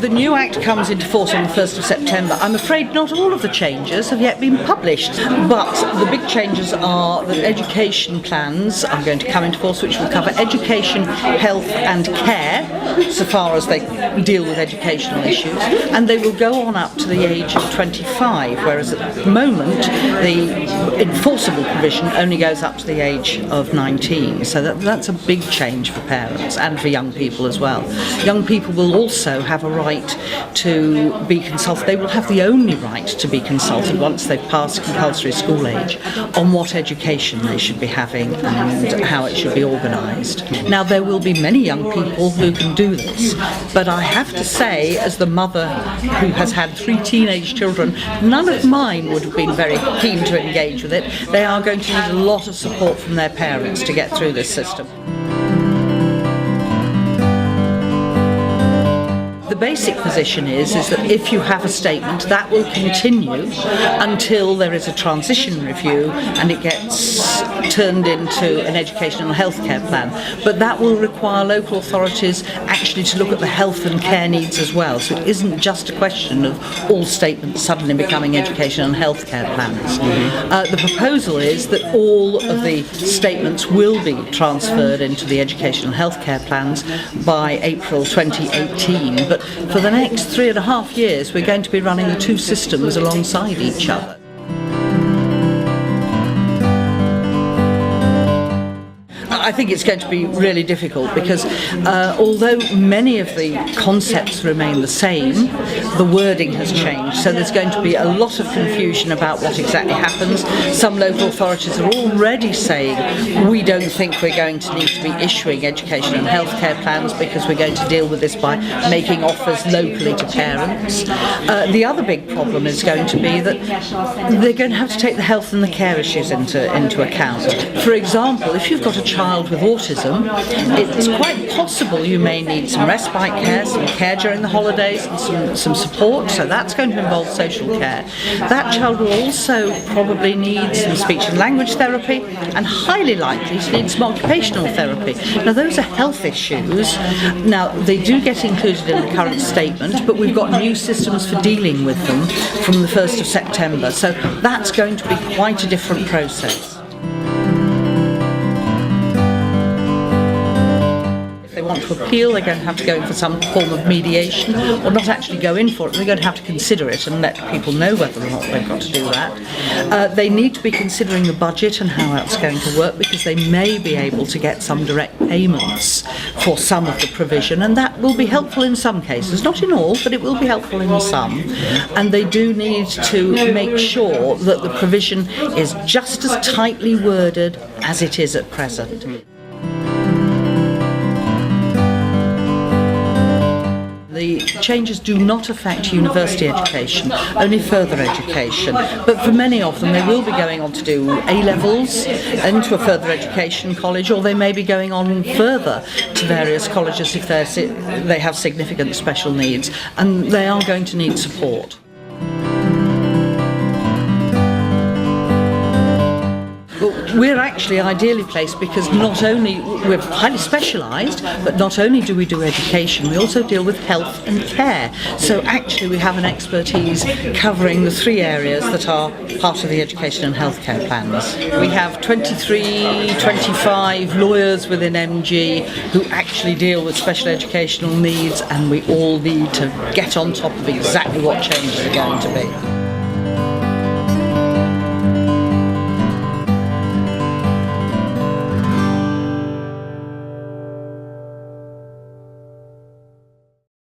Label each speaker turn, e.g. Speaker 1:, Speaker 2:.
Speaker 1: The new Act comes into force on the 1st of September. I'm afraid not all of the changes have yet been published, but the big changes are that education plans are going to come into force, which will cover education, health and care, so far as they deal with educational issues, and they will go on up to the age of 25, whereas at the moment the enforceable provision only goes up to the age of 19. So that's a big change for parents and for young people as well. Young people will also have a right to be consulted. They will have the only right to be consulted once they've passed compulsory school age on what education they should be having and how it should be organised. Now, there will be many young people who can do this, but I have to say, as the mother who has had 3 teenage children, none of mine would have been very keen to engage with it. They are going to need a lot of support from their parents to get through this system. The basic position is that if you have a statement, that will continue until there is a transition review and it gets turned into an educational and healthcare plan. But that will require local authorities actually to look at the health and care needs as well. So it isn't just a question of all statements suddenly becoming education and healthcare plans. The proposal is that all of the statements will be transferred into the educational and healthcare plans by April 2018. But for the next 3.5 years, we're going to be running the 2 systems alongside each other. I think it's going to be really difficult because although many of the concepts remain the same, the wording has changed. So there's going to be a lot of confusion about what exactly happens. Some local authorities are already saying we don't think we're going to need to be issuing education and healthcare plans because we're going to deal with this by making offers locally to parents. The other big problem is going to be that they're going to have to take the health and the care issues into account. For example, if you've got a child with autism, it's quite possible you may need some respite care, some care during the holidays, and some support, so that's going to involve social care. That child will also probably need some speech and language therapy and highly likely to need some occupational therapy. Now, those are health issues. Now, they do get included in the current statement, but we've got new systems for dealing with them from the 1st of September, so that's going to be quite a different process. Want to appeal, they're going to have to go in for some form of mediation, or not actually go in for it, they're going to have to consider it and let people know whether or not they've got to do that. They need to be considering the budget and how that's going to work, because they may be able to get some direct payments for some of the provision, and that will be helpful in some cases, not in all, but it will be helpful in some. And they do need to make sure that the provision is just as tightly worded as it is at present. The changes do not affect university education, only further education. But for many of them, they will be going on to do A-levels into a further education college, or they may be going on further to various colleges if they have significant special needs, and they are going to need support. We're actually ideally placed because not only we're highly specialised, but not only do we do education, we also deal with health and care. So actually we have an expertise covering the 3 areas that are part of the education and healthcare plans. We have 25 lawyers within MG who actually deal with special educational needs, and we all need to get on top of exactly what changes are going to be.